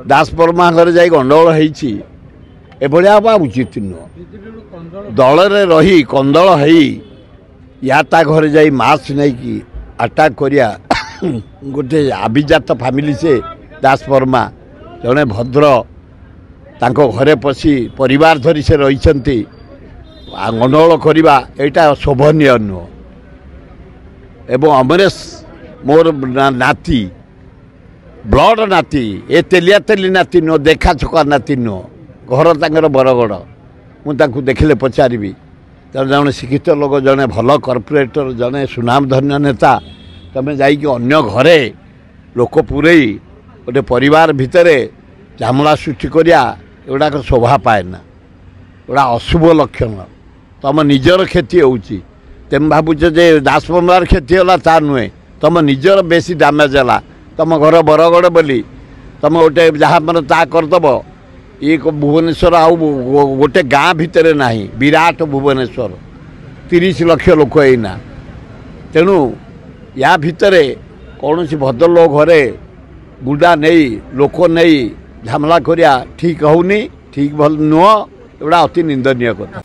दासपरमा घर जा गंडगोल होगा उचित नुह दल रही कंदल हो या ता घर जा मास्क नहीं कि अटाक करिया गोटे अभिजात फैमिली से दासपरमा जड़े भद्र तांको घरे पशि परिवार धरी से रही गंडगोल करवा यहाँ शोभनीय नुह एवं अमरेश मोर नाती ब्लड नाती ए तेलिया तेली नाती नुह देखा छका नाती नुह घर तांकर बरगड़ मुझे देखिले पचारि तेनाली जड़े शिक्षित लोक जड़े भल कर्पोरेटर जड़े सुनामधन्य नेता तमें जाइए घरे लोक पूरे गोटे परिवार भितर झामला सृष्टि करिया एगुड़ाक शोभा पाए ना गोटा अशुभ लक्षण तुम निजर क्षति होची तेम भावुच जे दासपरमार क्षति होला ता नुहे तुम निजर बेसी डैमेज है तुम घर बरगड़ बोली तुम गोटे जहाँ मन ता करदेव ये भुवनेश्वर आउ गोटे गाँ भितर ना विराट भुवनेश्वर 30 लाख लोक एना तेणु या भितर कौन सी भद्रलोक घरे गुडा नहीं लोक नहीं झमला करिया ठीक होनी ठीक भल नुह एगुड़ा अति निंदनीय कथा।